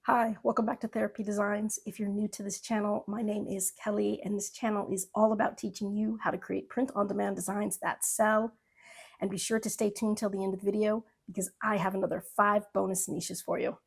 Hi, welcome back to Therapy Designs. If you're new to this channel, my name is Kelly, and this channel is all about teaching you how to create print-on-demand designs that sell. And be sure to stay tuned till the end of the video because I have another 5 bonus niches for you.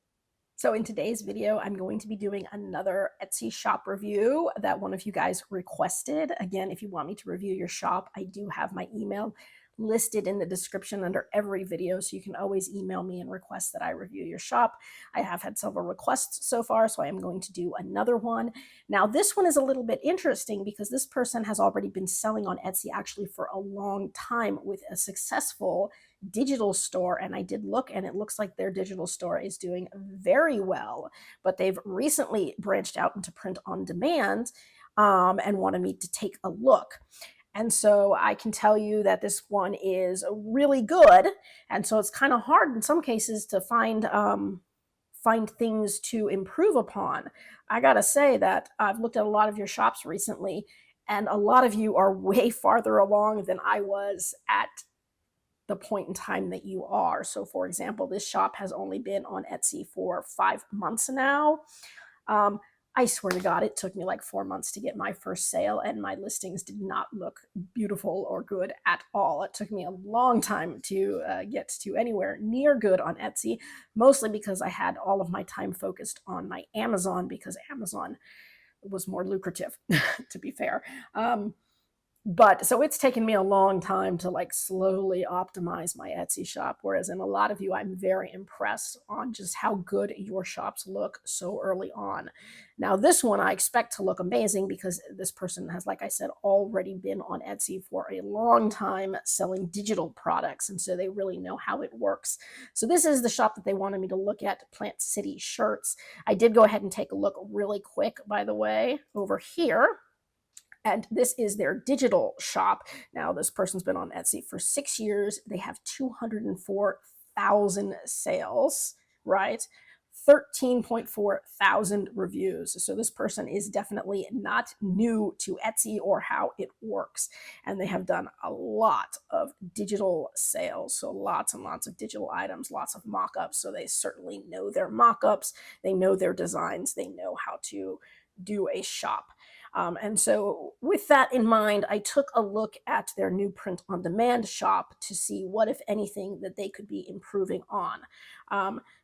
So in today's video, I'm going to be doing another Etsy shop review that one of you guys requested. Again, if you want me to review your shop, I do have my email listed in the description under every video, so you can always email me and request that I review your shop. I have had several requests so far, so I am going to do another one. Now, this one is a little bit interesting because this person has already been selling on Etsy actually for a long time with a successful digital store, and I did look and it looks like their digital store is doing very well, but they've recently branched out into print on demand and wanted me to take a look. And so I can tell you that this one is really good. And so it's kind of hard in some cases to find things to improve upon. I gotta say that I've looked at a lot of your shops recently, and a lot of you are way farther along than I was at the point in time that you are. So for example, this shop has only been on Etsy for 5 months now. I swear to God, it took me like 4 months to get my first sale, and my listings did not look beautiful or good at all. It took me a long time to get to anywhere near good on Etsy, mostly because I had all of my time focused on my Amazon because Amazon was more lucrative, to be fair. But so it's taken me a long time to like slowly optimize my Etsy shop. Whereas in a lot of you, I'm very impressed on just how good your shops look so early on. Now, this one I expect to look amazing because this person has, like I said, already been on Etsy for a long time selling digital products. And so they really know how it works. So this is the shop that they wanted me to look at, Plant City Shirts. I did go ahead and take a look really quick, by the way, over here. And this is their digital shop. Now, this person's been on Etsy for 6 years. They have 204,000 sales, right? 13.4 thousand reviews. So this person is definitely not new to Etsy or how it works. And they have done a lot of digital sales. So lots and lots of digital items, lots of mock-ups. So they certainly know their mock-ups. They know their designs. They know how to do a shop. And so with that in mind, I took a look at their new print-on-demand shop to see what, if anything, that they could be improving on.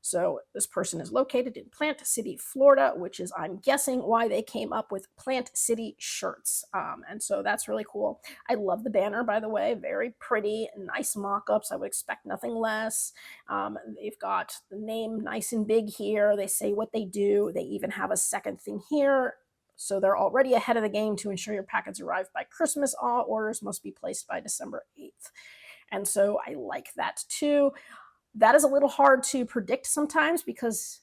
So this person is located in Plant City, Florida, which is, I'm guessing, why they came up with Plant City Shirts. And so that's really cool. I love the banner, by the way. Very pretty, nice mock-ups. I would expect nothing less. They've got the name nice and big here. They say what they do. They even have a second thing here. So they're already ahead of the game to ensure your packets arrive by Christmas. All orders must be placed by December 8th. And so I like that too. That is a little hard to predict sometimes because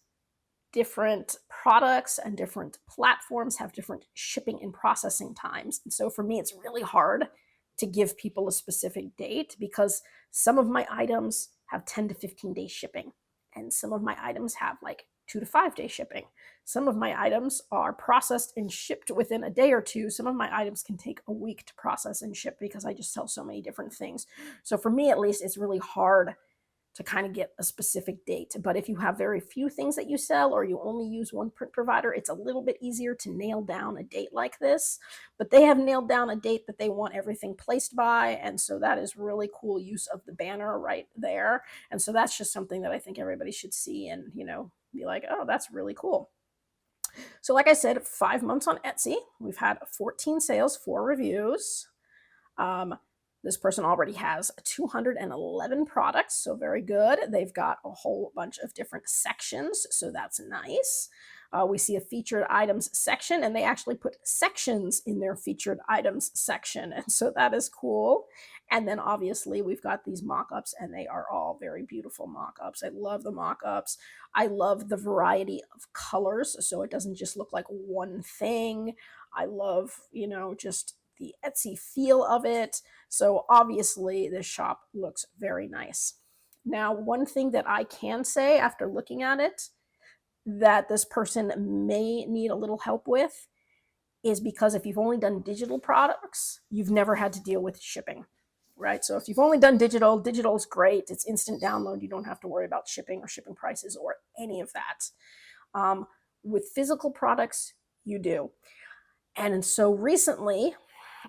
different products and different platforms have different shipping and processing times. And so for me, it's really hard to give people a specific date because some of my items have 10 to 15 day shipping, and some of my items have like 2 to 5 day shipping. Some of my items are processed and shipped within a day or two. Some of my items can take a week to process and ship because I just sell so many different things. So for me, at least, it's really hard to kind of get a specific date. But if you have very few things that you sell or you only use one print provider, it's a little bit easier to nail down a date like this. But they have nailed down a date that they want everything placed by. And so that is really cool use of the banner right there. And so that's just something that I think everybody should see and, be like, oh, that's really cool. So like I said, 5 months on Etsy. We've had 14 sales, 4 reviews. This person already has 211 products, so very good. They've got a whole bunch of different sections, so that's nice. We see a featured items section, and they actually put sections in their featured items section, and so that is cool. And then obviously we've got these mock-ups, and they are all very beautiful mock-ups. I love the mock-ups. I love the variety of colors, so it doesn't just look like one thing. I love, just the Etsy feel of it. So obviously this shop looks very nice. Now, one thing that I can say after looking at it that this person may need a little help with is because if you've only done digital products, you've never had to deal with shipping, right? So if you've only done digital, digital's great. It's instant download. You don't have to worry about shipping or shipping prices or any of that. With physical products, you do. And so recently,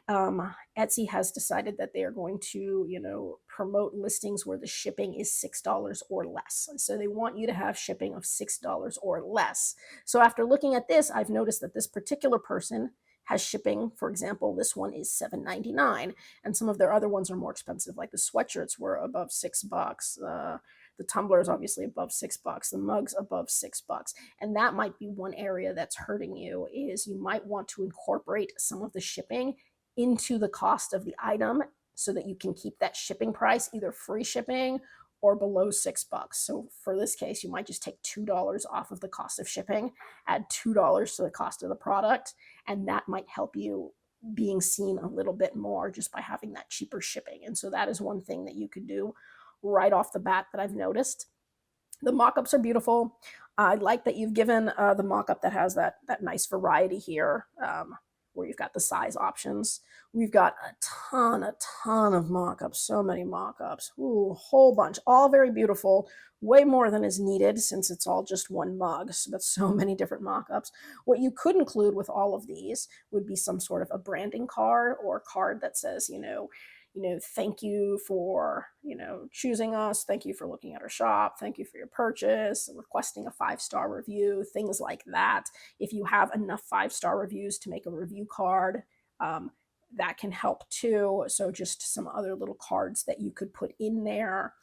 Etsy has decided that they are going to, promote listings where the shipping is $6 or less. And so they want you to have shipping of $6 or less. So after looking at this, I've noticed that this particular person has shipping. For example, this one is $7.99, and some of their other ones are more expensive, like the sweatshirts were above $6. The tumblers obviously above $6, the mugs above $6. And that might be one area that's hurting you, is you might want to incorporate some of the shipping into the cost of the item so that you can keep that shipping price either free shipping or below $6. So for this case, you might just take $2 off of the cost of shipping, add $2 to the cost of the product, and that might help you being seen a little bit more just by having that cheaper shipping. And so that is one thing that you could do right off the bat that I've noticed. The mock-ups are beautiful. I like that you've given the mock-up that has that nice variety here, where you've got the size options. We've got a ton of mock-ups, so many mock-ups. Ooh, a whole bunch, all very beautiful, way more than is needed since it's all just one mug, but so many different mock-ups. What you could include with all of these would be some sort of a branding card or a card that says, thank you for, choosing us. Thank you for looking at our shop. Thank you for your purchase, requesting a 5-star review, things like that. If you have enough 5-star reviews to make a review card, that can help too. So just some other little cards that you could put in there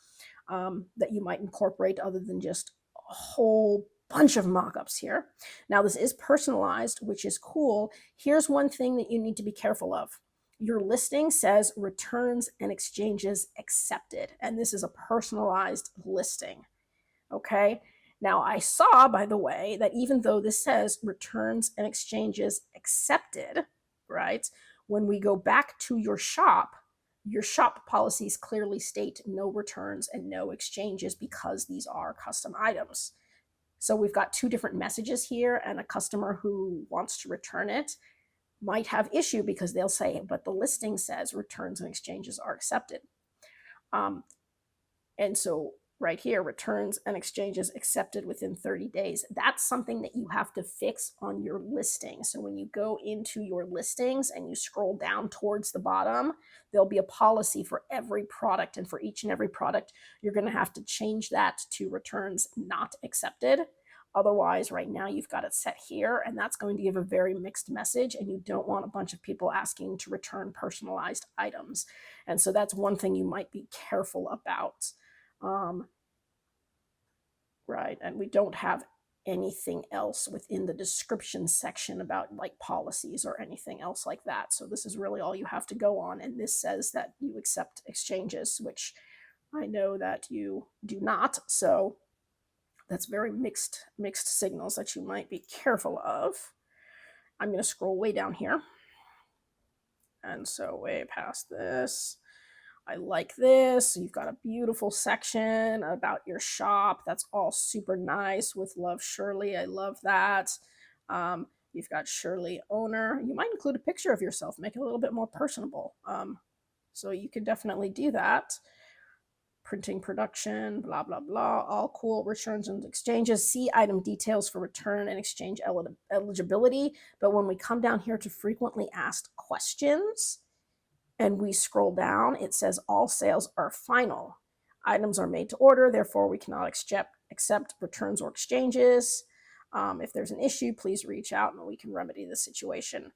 that you might incorporate other than just a whole bunch of mock-ups here. Now this is personalized, which is cool. Here's one thing that you need to be careful of. Your listing says returns and exchanges accepted, and this is a personalized listing, okay? Now, I saw, by the way, that even though this says returns and exchanges accepted, right, when we go back to your shop policies clearly state no returns and no exchanges because these are custom items. So we've got two different messages here, and a customer who wants to return it might have issue because they'll say, but the listing says returns and exchanges are accepted. And so right here, returns and exchanges accepted within 30 days. That's something that you have to fix on your listing. So when you go into your listings and you scroll down towards the bottom, there'll be a policy for every product. And for each and every product, you're going to have to change that to returns not accepted. Otherwise, right now you've got it set here, and that's going to give a very mixed message, and you don't want a bunch of people asking to return personalized items. And so that's one thing you might be careful about. Right, and we don't have anything else within the description section about like policies or anything else like that. So this is really all you have to go on, and this says that you accept exchanges, which I know that you do not. So that's very mixed signals that you might be careful of. I'm going to scroll way down here. And so way past this. I like this. You've got a beautiful section about your shop. That's all super nice with Love Shirley. I love that. You've got Shirley owner. You might include a picture of yourself, make it a little bit more personable. So you could definitely do that. Printing production, blah, blah, blah, all cool. Returns and exchanges. See item details for return and exchange eligibility. But when we come down here to frequently asked questions and we scroll down, it says all sales are final. Items are made to order, therefore we cannot accept returns or exchanges. If there's an issue, please reach out and we can remedy the situation.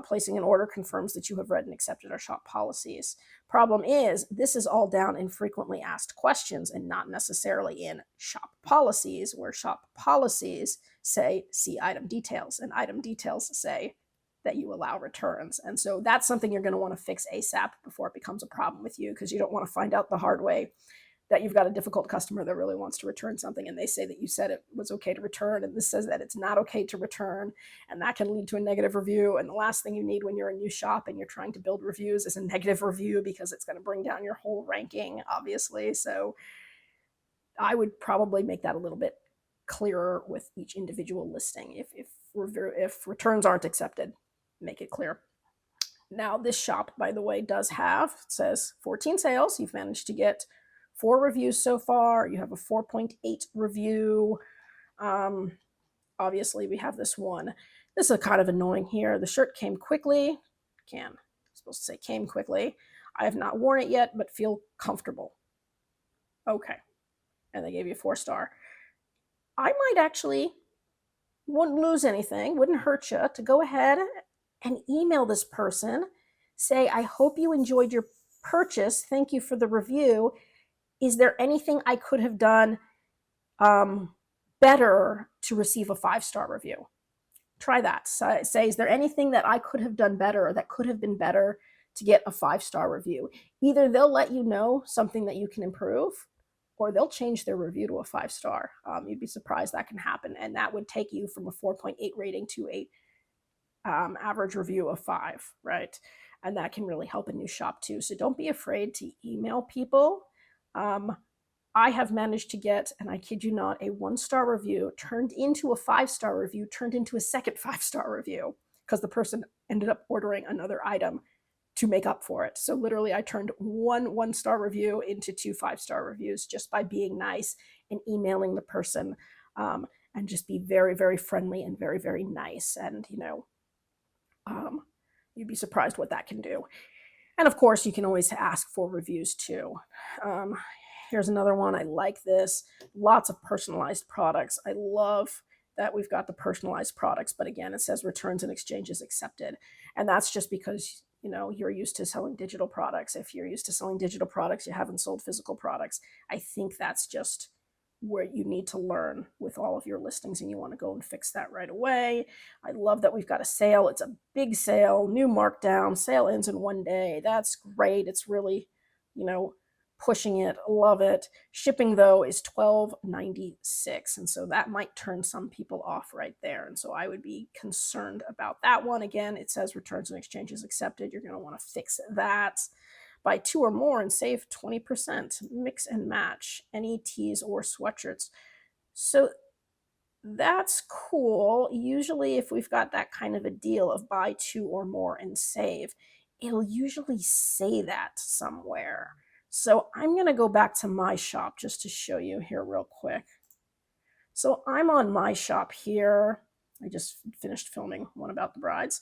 Placing an order confirms that you have read and accepted our shop policies. Problem is, this is all down in frequently asked questions and not necessarily in shop policies, where shop policies say, see item details, and item details say that you allow returns. And so that's something you're going to want to fix ASAP before it becomes a problem with you, because you don't want to find out the hard way that you've got a difficult customer that really wants to return something, and they say that you said it was okay to return, and this says that it's not okay to return, and that can lead to a negative review. And the last thing you need when you're a new shop and you're trying to build reviews is a negative review, because it's going to bring down your whole ranking, obviously. So I would probably make that a little bit clearer with each individual listing. If returns aren't accepted, make it clear. Now, this shop, by the way, does have, it says 14 sales. You've managed to get 4 reviews so far. You have a 4.8 review. obviously we have this one. This is kind of annoying here. The shirt came quickly. Supposed to say came quickly. I have not worn it yet, but feel comfortable. Okay. And they gave you a 4-star. I might actually, wouldn't lose anything, wouldn't hurt you to go ahead and email this person. Say, I hope you enjoyed your purchase. Thank you for the review. Is there anything I could have done better to receive a 5-star review? Try that. Say, is there anything that I could have done better or that could have been better to get a 5-star review? Either they'll let you know something that you can improve, or they'll change their review to a 5-star. You'd be surprised that can happen. And that would take you from a 4.8 rating to a average review of 5, right? And that can really help a new shop too. So don't be afraid to email people. I have managed to get, and I kid you not, a 1-star review turned into a 5-star review, turned into a second 5-star review, because the person ended up ordering another item to make up for it. So literally I turned one 1-star review into 2 5-star reviews just by being nice and emailing the person, and just be very, very friendly and very, very nice. And, you'd be surprised what that can do. And of course, you can always ask for reviews too. Here's another one. I like this. Lots of personalized products. I love that we've got the personalized products, but again, it says returns and exchanges accepted. And that's just because, you're used to selling digital products. If you're used to selling digital products, you haven't sold physical products. I think that's just where you need to learn with all of your listings, and you want to go and fix that right away. I love that we've got a sale. It's a big sale, new markdown. Sale ends in 1 day. That's great. It's really, pushing it. Love it. Shipping though is $12.96, and so that might turn some people off right there. And so I would be concerned about that one. Again, it says returns and exchanges accepted. You're going to want to fix that. Buy 2 or more and save 20%. Mix and match any tees or sweatshirts. So that's cool. Usually if we've got that kind of a deal of buy 2 or more and save, it'll usually say that somewhere. So I'm going to go back to my shop just to show you here real quick. So I'm on my shop here. I just finished filming one about the brides.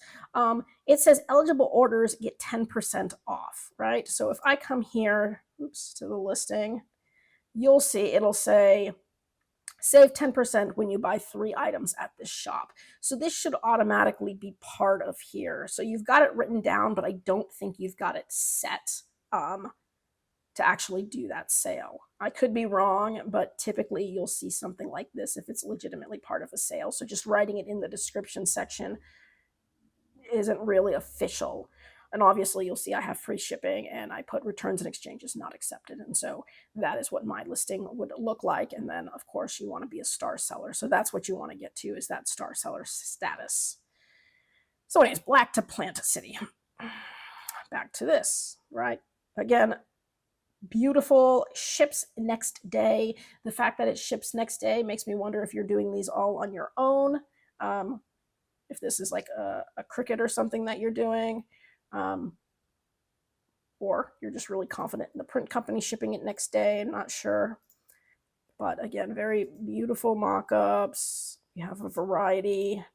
It says eligible orders get 10% off, right? So if I come here, to the listing, you'll see it'll say save 10% when you buy 3 items at this shop. So this should automatically be part of here. So you've got it written down, but I don't think you've got it set to actually do that sale. I could be wrong, but typically you'll see something like this if it's legitimately part of a sale. So just writing it in the description section isn't really official. And obviously you'll see I have free shipping and I put returns and exchanges not accepted. And so that is what my listing would look like. And then of course you want to be a star seller. So that's what you want to get to, is that star seller status. So anyways, back to Plant City. Back to this, right? Again, beautiful, ships next day. The fact that it ships next day makes me wonder if you're doing these all on your own. If this is like a Cricut or something that you're doing, or you're just really confident in the print company shipping it next day. I'm not sure. But again, very beautiful mock-ups. You have a variety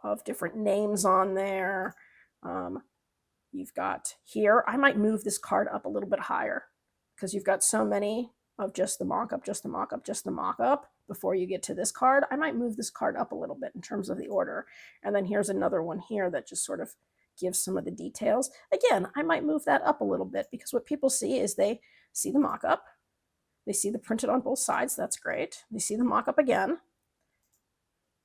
of different names on there. You've got here, I might move this card up a little bit higher because you've got so many of just the mock-up, just the mock-up, just the mock-up before you get to this card. I might move this card up a little bit in terms of the order. And then here's another one here that just sort of gives some of the details. Again, I might move that up a little bit because what people see is they see the mock-up, they see the printed on both sides, that's great. They see the mock-up again,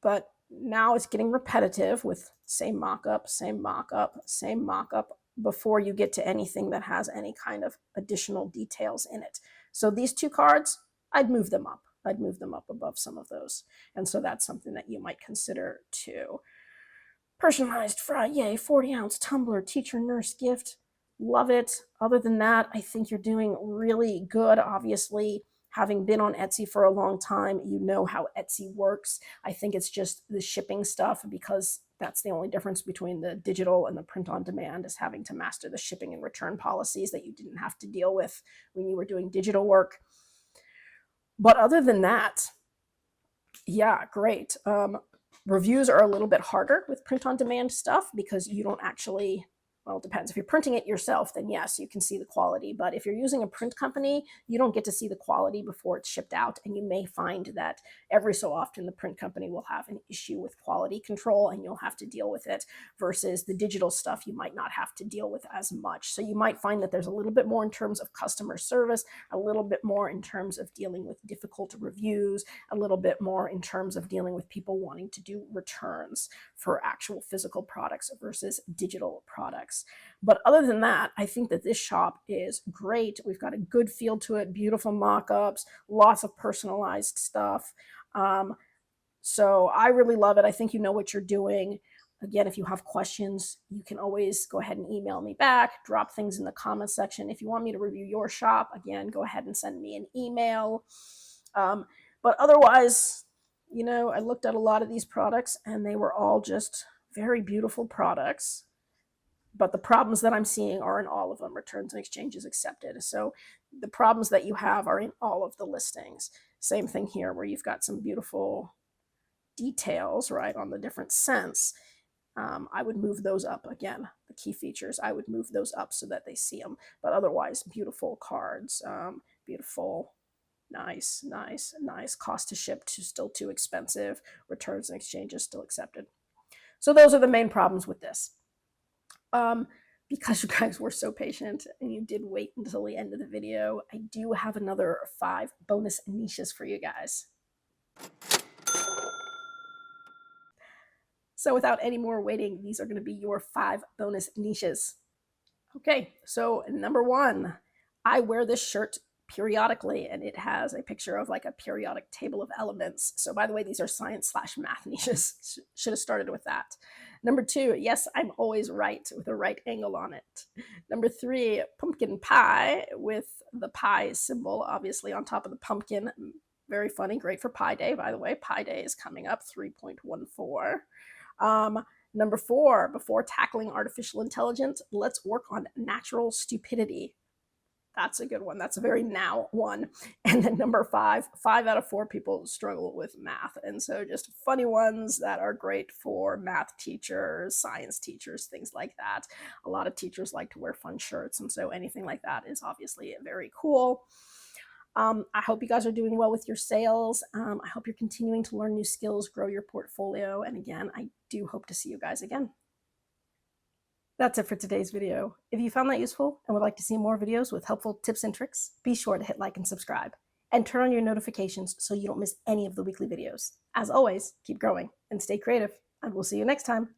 but now it's getting repetitive with same mock-up, same mock-up, same mock-up before you get to anything that has any kind of additional details in it. So these 2 cards, I'd move them up. I'd move them up above some of those. And so that's something that you might consider too. Personalized fry, yay, 40-ounce tumbler, teacher nurse gift. Love it. Other than that, I think you're doing really good. Obviously, having been on Etsy for a long time, you know how Etsy works. I think it's just the shipping stuff, because that's the only difference between the digital and the print on demand, is having to master the shipping and return policies that you didn't have to deal with when you were doing digital work. But other than that, Yeah, great. Reviews are a little bit harder with print on demand stuff because you don't actually, well, it depends. If you're printing it yourself, then yes, you can see the quality. But if you're using a print company, you don't get to see the quality before it's shipped out. And you may find that every so often the print company will have an issue with quality control and you'll have to deal with it, versus the digital stuff you might not have to deal with as much. So you might find that there's a little bit more in terms of customer service, a little bit more in terms of dealing with difficult reviews, a little bit more in terms of dealing with people wanting to do returns for actual physical products versus digital products. But other than that, I think that this shop is great. We've got a good feel to it, beautiful mock-ups, lots of personalized stuff. So I really love it. I think you know what you're doing. Again, if you have questions, you can always go ahead and email me back, drop things in the comment section. If you want me to review your shop, again, go ahead and send me an email. But otherwise, you know, I looked at a lot of these products and they were all just very beautiful products. But the problems that I'm seeing are in all of them. Returns and exchanges accepted. So the problems that you have are in all of the listings. Same thing here, where you've got some beautiful details, right, on the different scents. I would move those up again. The key features, I would move those up so that they see them. But otherwise, beautiful cards, beautiful, nice. Cost to ship still too expensive. Returns and exchanges still accepted. So those are the main problems with this. Because you guys were so patient and you did wait until the end of the video, I do have another 5 bonus niches for you guys. So without any more waiting, these are going to be your 5 bonus niches. Okay, so number 1, I wear this shirt periodically, and it has a picture of like a periodic table of elements. So by the way, these are science/math niches. Should have started with that. Number 2, yes, I'm always right, with a right angle on it. Number 3, pumpkin pie, with the pie symbol obviously on top of the pumpkin. Very funny, great for Pi Day, by the way. Pi Day is coming up, 3.14. Number 4, before tackling artificial intelligence, let's work on natural stupidity. That's a good one. That's a very now one. And then number 5, 5 out of 4 people struggle with math. And so just funny ones that are great for math teachers, science teachers, things like that. A lot of teachers like to wear fun shirts. And so anything like that is obviously very cool. I hope you guys are doing well with your sales. I hope you're continuing to learn new skills, grow your portfolio. And again, I do hope to see you guys again. That's it for today's video. If you found that useful and would like to see more videos with helpful tips and tricks, be sure to hit like and subscribe. And turn on your notifications so you don't miss any of the weekly videos. As always, keep growing and stay creative, and we'll see you next time.